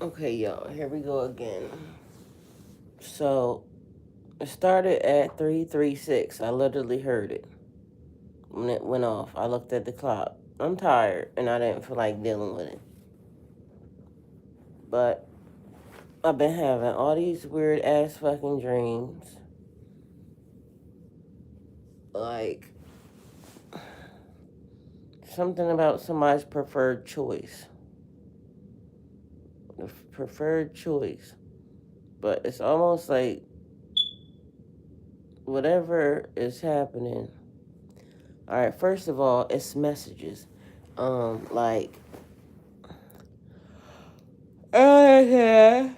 Okay, y'all, here we go again. So, it started at 3:36. I literally heard it when it went off. I looked at the clock. I'm tired and I didn't feel like dealing with it. But I've been having all these weird ass fucking dreams. Like, something about somebody's preferred choice. The preferred choice. But it's almost like whatever is happening. All right, first of all, it's messages. Like, okay.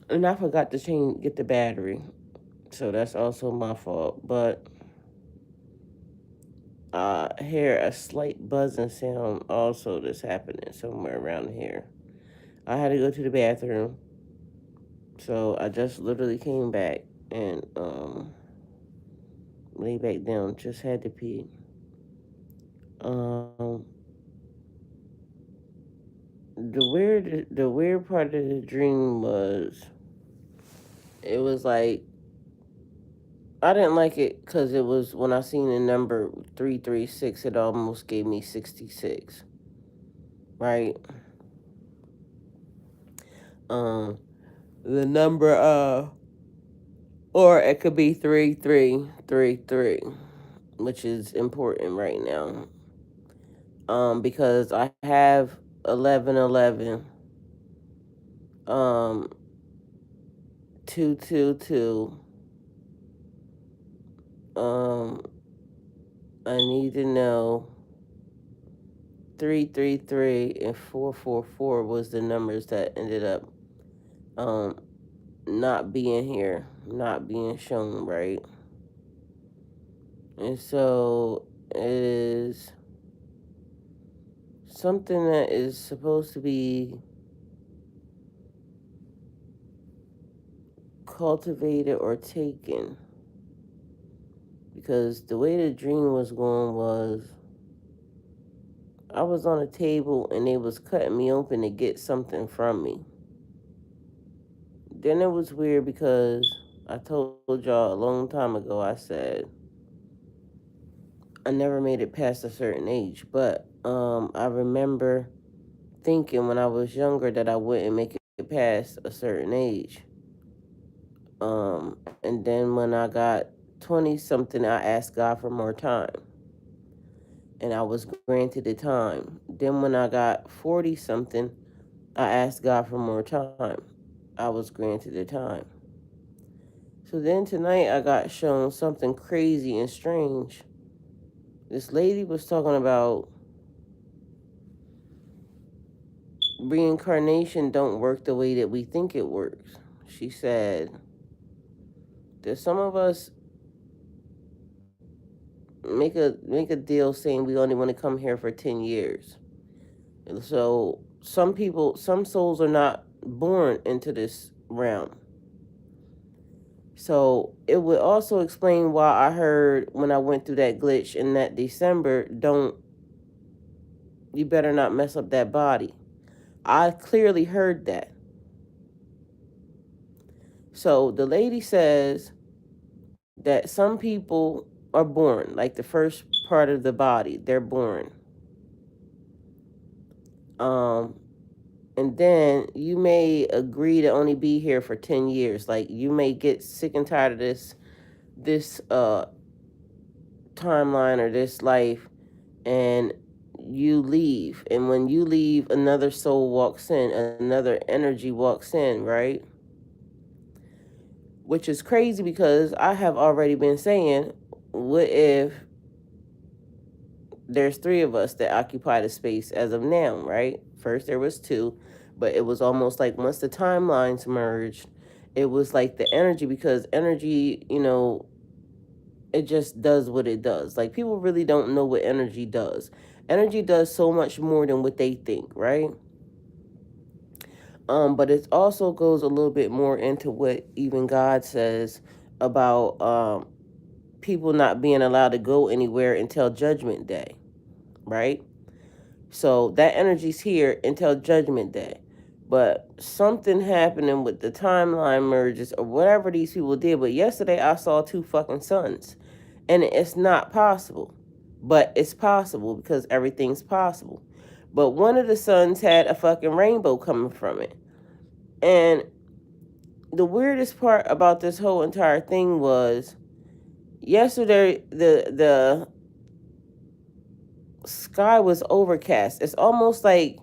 And I forgot to get the battery. So that's also my fault. But I hear a slight buzzing sound also that's happening somewhere around here. I had to go to the bathroom. So I just literally came back and lay back down. Just had to pee. Um the weird part of the dream was it was like I didn't like it because it was when I seen the number 336, it almost gave me 66, right? Um, the number or it could be 3333, which is important right now. Because I have 1111, 222. Um, I need to know 333 and 444 was the numbers that ended up um not being here, not being shown, right? And so it is something that is supposed to be cultivated or taken. Because the way the dream was going was I was on a table and they was cutting me open to get something from me. Then it was weird because I told y'all a long time ago, I said I never made it past a certain age, but I remember thinking when I was younger that I wouldn't make it past a certain age. And then when I got 20 something, I asked God for more time, and I was granted the time. Then when I got 40 something, I asked God for more time. I was granted the time. So then tonight, I got shown something crazy and strange. This lady was talking about reincarnation don't work the way that we think it works. She said, there's some of us make a deal saying we only want to come here for 10 years. And so some souls are not born into this realm. So it would also explain why I heard when I went through that glitch in that December, don't you better not mess up that body. I clearly heard that. So the lady says that some people are born, like the first part of the body, they're born. Um, and then you may agree to only be here for 10 years. Like you may get sick and tired of this timeline or this life, and you leave. And when you leave, another soul walks in, another energy walks in, right? Which is crazy because I have already been saying, what if there's three of us that occupy the space as of now, right? First there was two, but it was almost like once the timelines merged, it was like the energy, because energy, it just does what it does. Like people really don't know what energy does. Energy does so much more than what they think, right? But it also goes a little bit more into what even God says about people not being allowed to go anywhere until Judgment Day, right? So that energy's here until Judgment Day. But something happening with the timeline merges or whatever these people did. But yesterday I saw two fucking suns. And it's not possible. But it's possible because everything's possible. But one of the suns had a fucking rainbow coming from it. And the weirdest part about this whole entire thing was yesterday the sky was overcast. It's almost like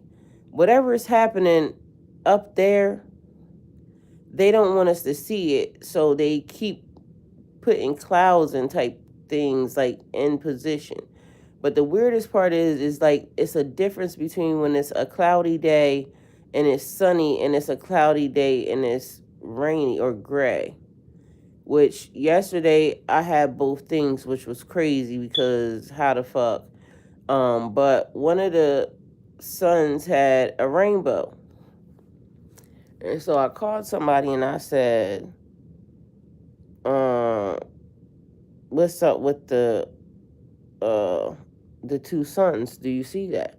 whatever is happening up there, they don't want us to see it, so they keep putting clouds and type things like in position. But the weirdest part is like it's a difference between when it's a cloudy day and it's sunny and it's a cloudy day and it's rainy or gray. Which yesterday I had both things, which was crazy because how the fuck. But one of the suns had a rainbow. And so I called somebody and I said, what's up with the two suns? Do you see that?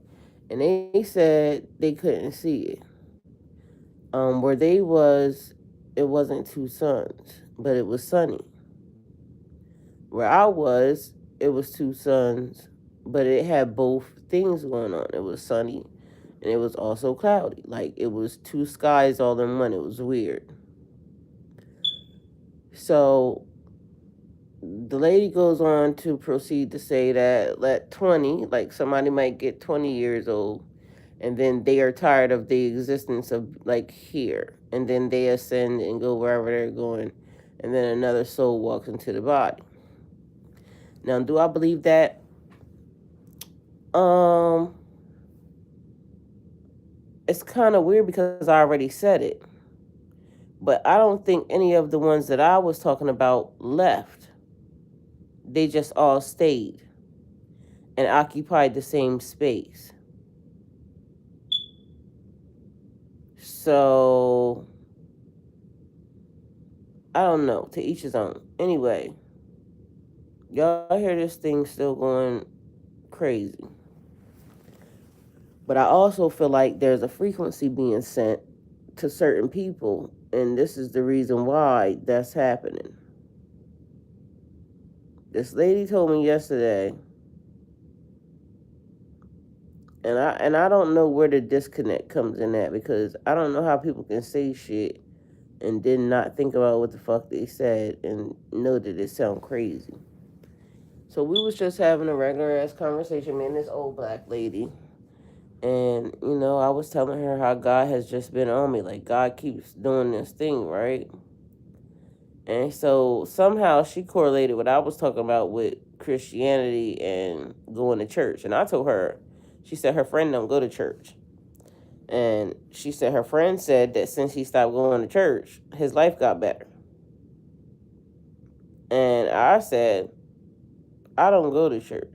And they said they couldn't see it. Where they was, it wasn't two suns, but it was sunny. Where I was, it was two suns, but it had both things going on. It was sunny and it was also cloudy. Like it was two skies all in one. It was weird. So the lady goes on to proceed to say that let 20, like somebody might get 20 years old, and then they are tired of the existence of like here, and then they ascend and go wherever they're going, and then another soul walks into the body. Now, do I believe that? It's kind of weird because I already said it, but I don't think any of the ones that I was talking about left. They just all stayed and occupied the same space. So I don't know. To each his own. Anyway, y'all hear this thing still going crazy. But I also feel like there's a frequency being sent to certain people, and this is the reason why that's happening. This lady told me yesterday, and I don't know where the disconnect comes in at, because I don't know how people can say shit and then not think about what the fuck they said and know that it sound crazy. So we was just having a regular ass conversation, me and this old black lady. And, I was telling her how God has just been on me. Like, God keeps doing this thing, right? And so somehow she correlated what I was talking about with Christianity and going to church. And I told her, she said her friend don't go to church. And she said her friend said that since he stopped going to church, his life got better. And I said, I don't go to church.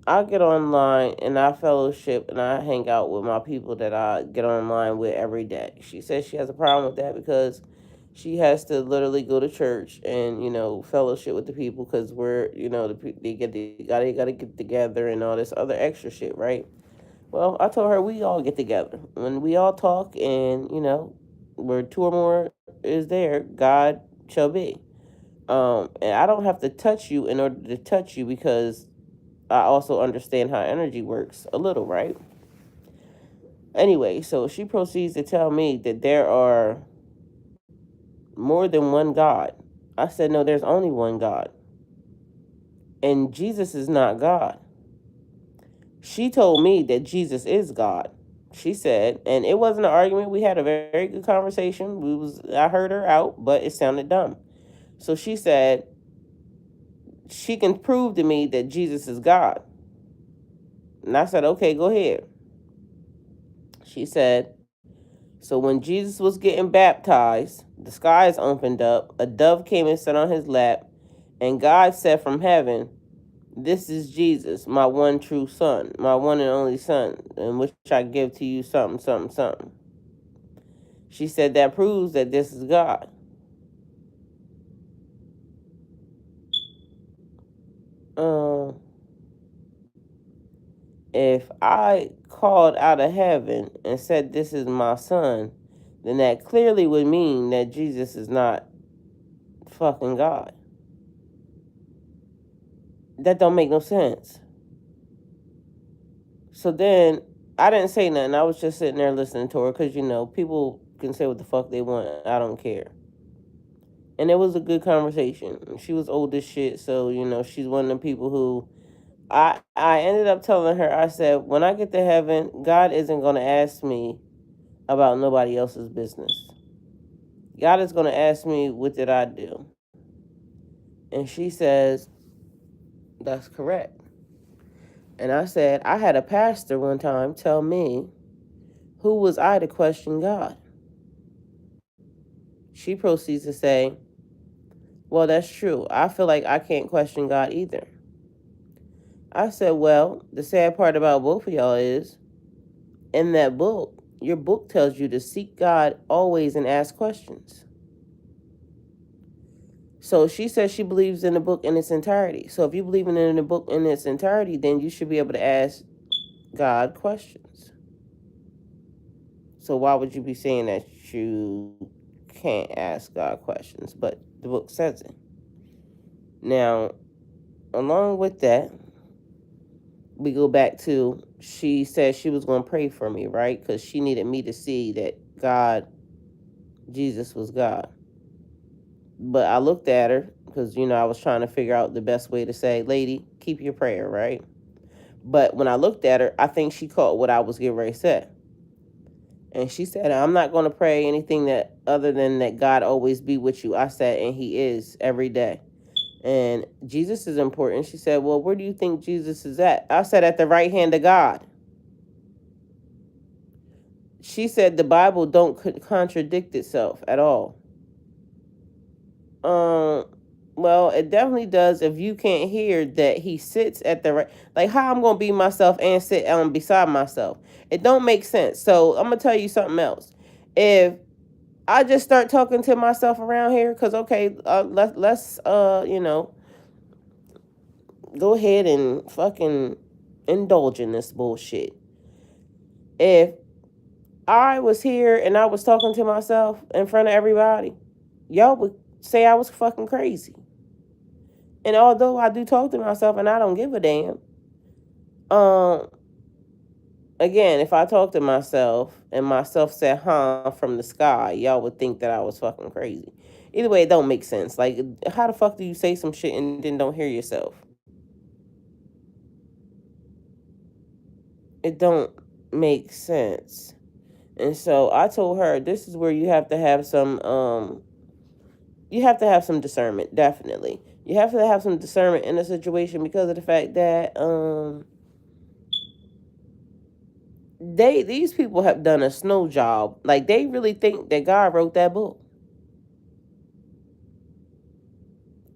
I get online and I fellowship and I hang out with my people that I get online with every day. She says she has a problem with that because she has to literally go to church and fellowship with the people because we're they gotta get together and all this other extra shit, right? Well, I told her we all get together when we all talk and where two or more is there, God shall be. And I don't have to touch you in order to touch you because I also understand how energy works a little, right? Anyway, so she proceeds to tell me that there are more than one God. I said, no, there's only one God. And Jesus is not God. She told me that Jesus is God. She said, and it wasn't an argument. We had a very good conversation. I heard her out, but it sounded dumb. So she said, she can prove to me that Jesus is God. And I said, okay, go ahead. She said, so when Jesus was getting baptized, the skies opened up, a dove came and sat on his lap, and God said from heaven, this is Jesus, my one true son, my one and only son, in which I give to you something, something, something. She said that proves that this is God. If I called out of heaven and said, "This is my son," then that clearly would mean that Jesus is not fucking God. That don't make no sense. So then I didn't say nothing. I was just sitting there listening to her because, people can say what the fuck they want. I don't care. And it was a good conversation. She was old as shit, so, she's one of the people who I ended up telling her, I said, when I get to heaven, God isn't going to ask me about nobody else's business. God is going to ask me, what did I do? And she says, that's correct. And I said, I had a pastor one time tell me, who was I to question God? She proceeds to say, well, that's true. I feel like I can't question God either. I said, well, the sad part about both of y'all is, in that book, your book tells you to seek God always and ask questions. So she says she believes in the book in its entirety. So if you believe in the book in its entirety, then you should be able to ask God questions. So why would you be saying that you can't ask God questions? But the book says it. Now, along with that, we go back to, she said she was going to pray for me, right? Because she needed me to see that Jesus was God. But I looked at her because, I was trying to figure out the best way to say, lady, keep your prayer, right? But when I looked at her, I think she caught what I was getting ready to say. And she said, I'm not going to pray anything that other than that God always be with you. I said, and he is every day. And Jesus is important. She said, well, where do you think Jesus is at? I said, at the right hand of God. She said the Bible don't contradict itself at all. Well, it definitely does if you can't hear that he sits at the right. Like, how I'm going to be myself and sit beside myself? It don't make sense. So I'm going to tell you something else. If I just start talking to myself around here, because, okay, let's go ahead and fucking indulge in this bullshit. If I was here and I was talking to myself in front of everybody, y'all would say I was fucking crazy. And although I do talk to myself and I don't give a damn, again, if I talk to myself and myself said, from the sky, y'all would think that I was fucking crazy. Either way, it don't make sense. Like, how the fuck do you say some shit and then don't hear yourself? It don't make sense. And so I told her, this is where you have to have some discernment, definitely. You have to have some discernment in a situation because of the fact that these people have done a snow job. Like, they really think that God wrote that book.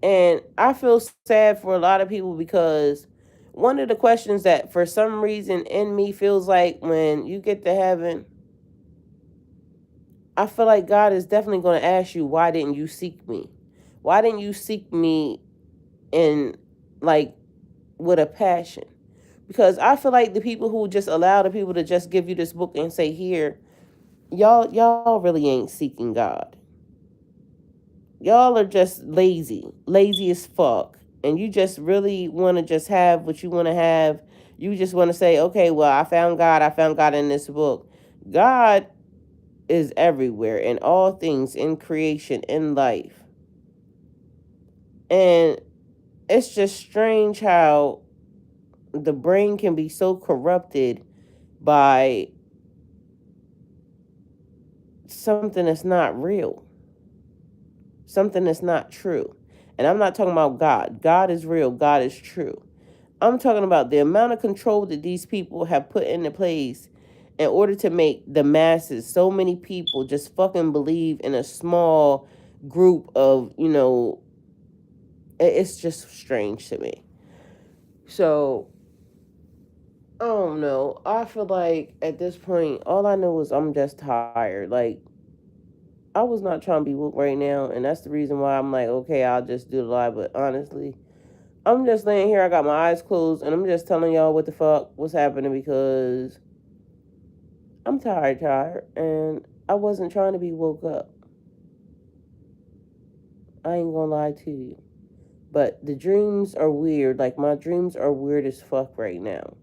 And I feel sad for a lot of people because one of the questions that for some reason in me feels like when you get to heaven, I feel like God is definitely going to ask you, why didn't you seek me? Why didn't you seek me in, like, with a passion? Because I feel like the people who just allow the people to just give you this book and say, here, y'all really ain't seeking God. Y'all are just lazy as fuck. And you just really want to just have what you want to have. You just want to say, okay, well, I found God in this book. God is everywhere in all things, in creation, in life. And it's just strange how the brain can be so corrupted by something that's not real, something that's not true. And I'm not talking about God. God is real. God is true. I'm talking about the amount of control that these people have put into place in order to make the masses, so many people, just fucking believe in a small group of, it's just strange to me. So, I don't know. I feel like at this point, all I know is I'm just tired. Like, I was not trying to be whooped right now, and that's the reason why I'm like, okay, I'll just do the live. But honestly, I'm just laying here. I got my eyes closed, and I'm just telling y'all what the fuck was happening because I'm tired, and I wasn't trying to be woke up. I ain't gonna lie to you. But the dreams are weird. Like, my dreams are weird as fuck right now.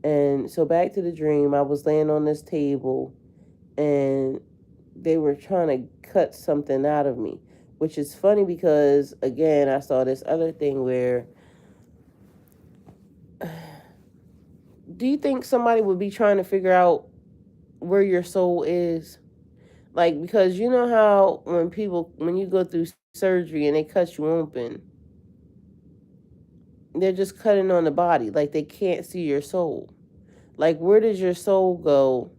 And so, back to the dream, I was laying on this table, and they were trying to cut something out of me, which is funny because, again, I saw this other thing where, do you think somebody would be trying to figure out where your soul is? Like, because you know how when you go through surgery and they cut you open, they're just cutting on the body. Like, they can't see your soul. Like, where does your soul go?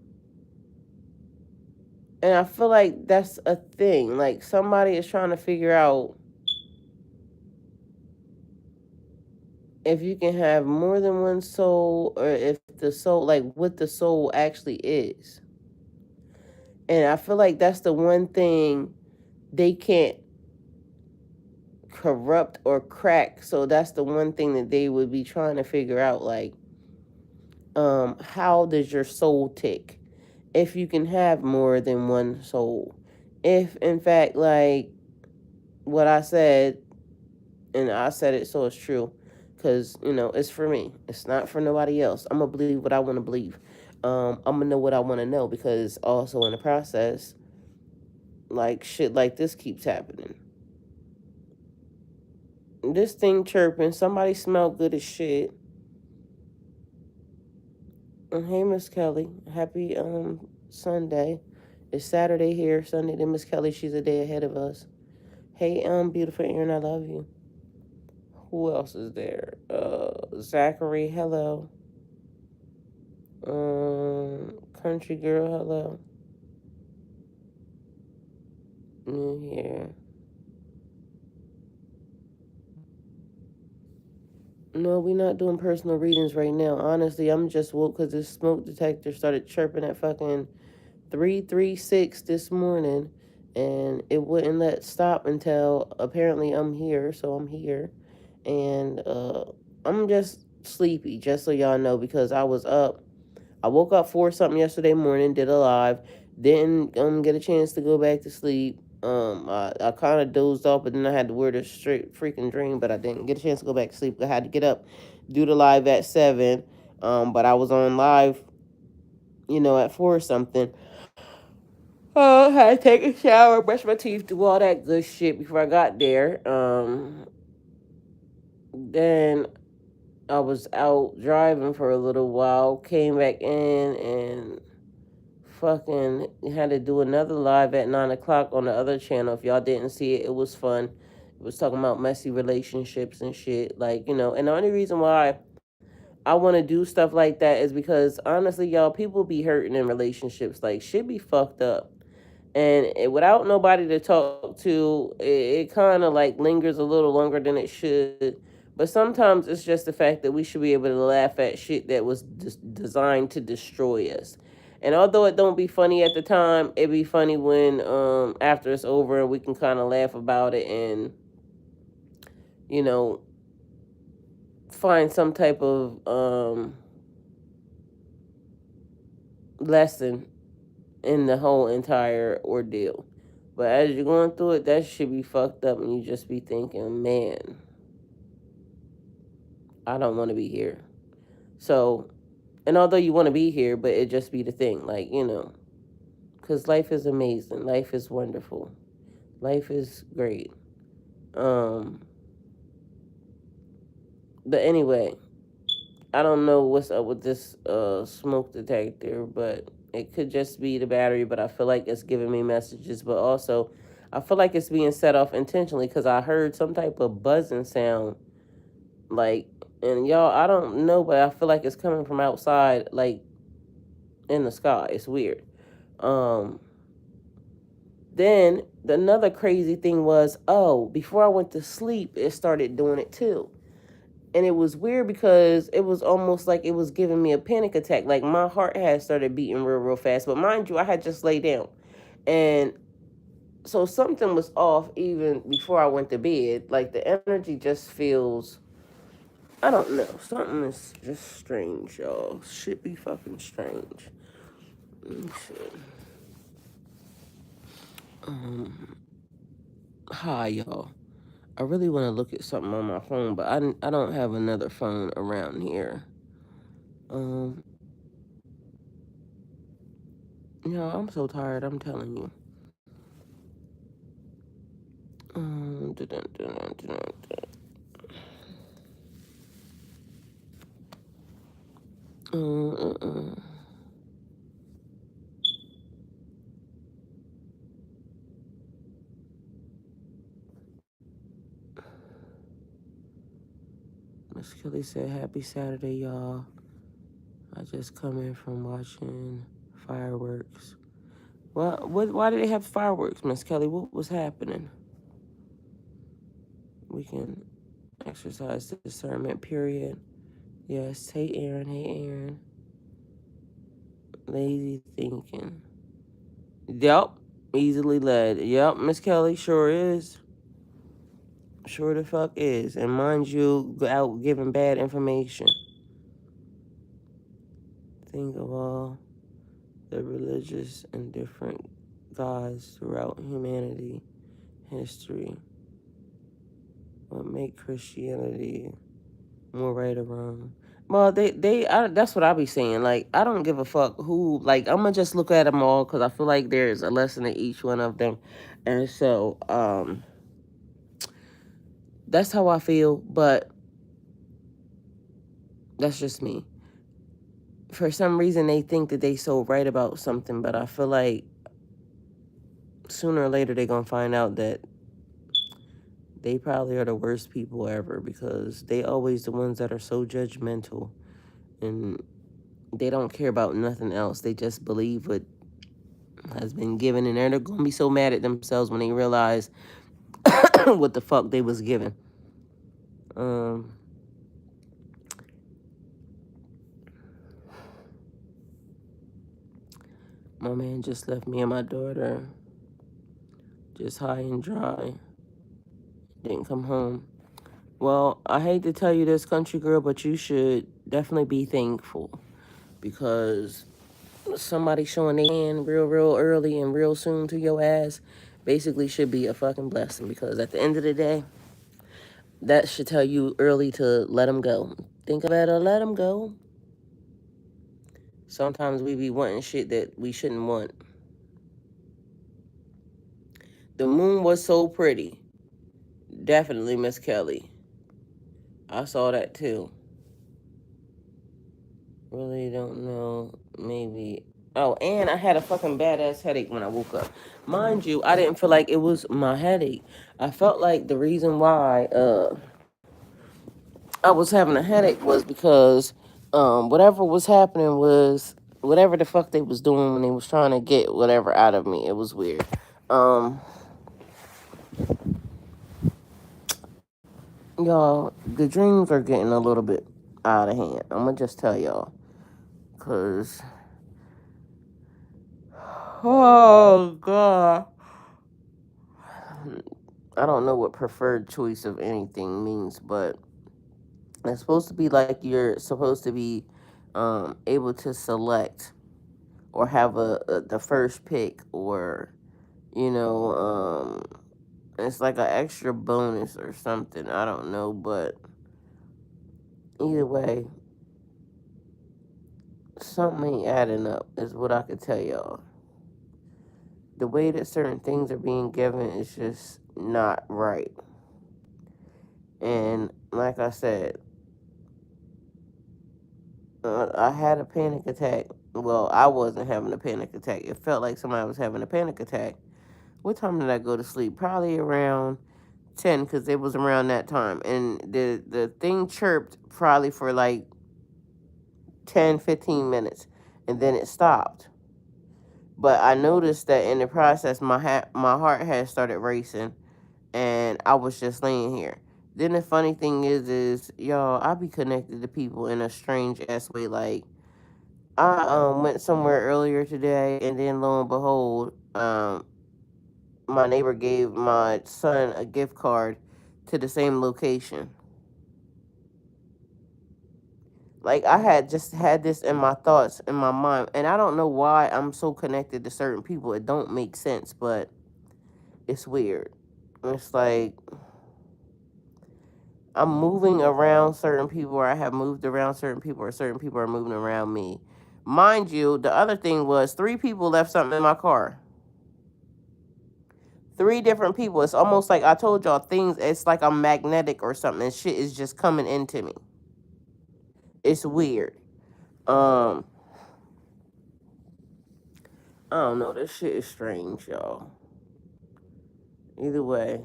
And I feel like that's a thing. Like, somebody is trying to figure out if you can have more than one soul, or if the soul, like, what the soul actually is. And I feel like that's the one thing they can't corrupt or crack. So that's the one thing that they would be trying to figure out. Like, how does your soul tick? If you can have more than one soul. If, in fact, like what I said, and I said it so it's true, because, it's for me. It's not for nobody else. I'm going to believe what I want to believe. I'm going to know what I want to know, because also in the process, like, shit like this keeps happening. This thing chirping, somebody smell good as shit. Hey, Miss Kelly. Happy Sunday. It's Saturday here. Sunday to Miss Kelly. She's a day ahead of us. Hey, beautiful Aaron, I love you. Who else is there? Zachary, hello. Country girl, hello. New here. No, we're not doing personal readings right now. Honestly, I'm just woke because this smoke detector started chirping at fucking 336 this morning, and it wouldn't let stop until apparently I'm here. So I'm here, and I'm just sleepy, just so y'all know, because I was up. I woke up for something yesterday morning, did a live, didn't get a chance to go back to sleep. I kind of dozed off, but then I had to wear this straight freaking dream, but I didn't get a chance to go back to sleep. I had to get up, do the live at 7. But I was on live, at 4 or something. I had to take a shower, brush my teeth, do all that good shit before I got there. Then I was out driving for a little while, came back in, and fucking had to do another live at 9 o'clock on the other channel. If y'all didn't see it, it was fun. It was talking about messy relationships and shit. Like, and the only reason why I want to do stuff like that is because, honestly, y'all, people be hurting in relationships. Like, shit be fucked up. And without nobody to talk to, it kind of like lingers a little longer than it should. But sometimes it's just the fact that we should be able to laugh at shit that was designed to destroy us. And although it don't be funny at the time, it be funny when after it's over and we can kind of laugh about it and, you know find some type of lesson in the whole entire ordeal. But as you're going through it, that should be fucked up, and you just be thinking, man, I don't want to be here. So, and although you want to be here, but it just be the thing, like, because life is amazing, life is wonderful, life is great. But anyway, I don't know what's up with this smoke detector, but it could just be the battery, but I feel like it's giving me messages. But also, I feel like it's being set off intentionally because I heard some type of buzzing sound. Like, and y'all, I don't know, but I feel like it's coming from outside, like in the sky. It's weird. Um, then another crazy thing was, before I went to sleep, it started doing it too. And it was weird because it was almost like it was giving me a panic attack. Like, my heart had started beating real fast. But mind you, I had just laid down. And so something was off even before I went to bed. Like, the energy just feels, I don't know. Something is just strange, y'all. Shit be fucking strange. Shit. Hi, y'all. I really want to look at something on my phone, but I don't have another phone around here. Um, I'm so tired. I'm telling you. Dun, dun, dun, dun, dun. Miss Kelly said, "Happy Saturday, y'all. I just come in from watching fireworks." Well, why did they have fireworks, Miss Kelly? What was happening? We can exercise the discernment, period. Yes, hey, Aaron. Hey, Aaron. Lazy thinking. Yep. Easily led. Yep, Miss Kelly sure is. Sure the fuck is. And mind you, go out giving bad information. Think of all the religious and different gods throughout humanity history. What make Christianity more right or wrong? Well, that's what I be saying. Like, I don't give a fuck who. Like, I'm gonna just look at them all because I feel like there's a lesson in each one of them, and so that's how I feel. But that's just me. For some reason, they think that they so right about something, but I feel like sooner or later they're gonna find out that they probably are the worst people ever because they always the ones that are so judgmental and they don't care about nothing else. They just believe what has been given, and they're gonna be so mad at themselves when they realize what the fuck they was given. Um, my man just left me and my daughter just high and dry. Didn't come home. Well, I hate to tell you this, country girl, but you should definitely be thankful because somebody showing their hand real early and real soon to your ass basically should be a fucking blessing because at the end of the day, that should tell you early to let them go. Think about it, let them go. Sometimes we be wanting shit that we shouldn't want. The moon was so pretty. Definitely, Miss Kelly. I saw that too. Really don't know. Maybe. Oh, and I had a fucking badass headache when I woke up. Mind you, I didn't feel like it was my headache. I felt like the reason why I was having a headache was because whatever was happening was whatever the fuck they was doing when they was trying to get whatever out of me. It was weird. Um, y'all, the dreams are getting a little bit out of hand. I'm gonna just tell y'all, cause oh god, I don't know what preferred choice of anything means, but it's supposed to be like you're supposed to be able to select or have the first pick, or you know, it's like an extra bonus or something. I don't know, but either way, something ain't adding up, is what I could tell y'all. The way that certain things are being given is just not right. And like I said, I had a panic attack. Well, I wasn't having a panic attack. It felt like somebody was having a panic attack. What time did I go to sleep? Probably around 10, because it was around that time. And the thing chirped probably for like 10, 15 minutes. And then it stopped. But I noticed that in the process, my heart had started racing. And I was just laying here. Then the funny thing is y'all, I be connected to people in a strange ass way. Like, I went somewhere earlier today, and then lo and behold, my neighbor gave my son a gift card to the same location. Like, I had just had this in my thoughts, in my mind, and I don't know why I'm so connected to certain people. It don't make sense, but it's weird. It's like I'm moving around certain people, or I have moved around certain people, or certain people are moving around me. Mind you, the other thing was 3 people left something in my car. 3 different people. It's almost like I told y'all things. It's like I'm magnetic or something. And shit is just coming into me. It's weird. I don't know. This shit is strange, y'all. Either way,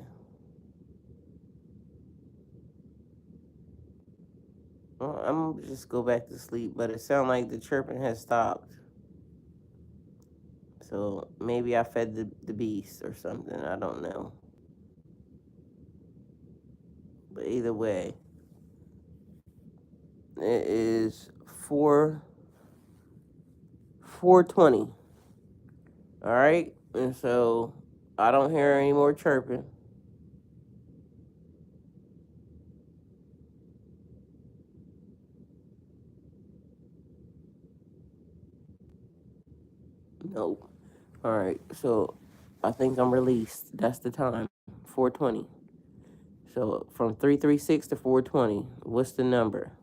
well, I'm gonna just go back to sleep. But it sounds like the chirping has stopped. So maybe I fed the beast or something. I don't know. But either way, it is 4:20. All right, and so I don't hear any more chirping. Nope. All right, so I think I'm released. That's the time. 4:20. So from 336 to 420. What's the number?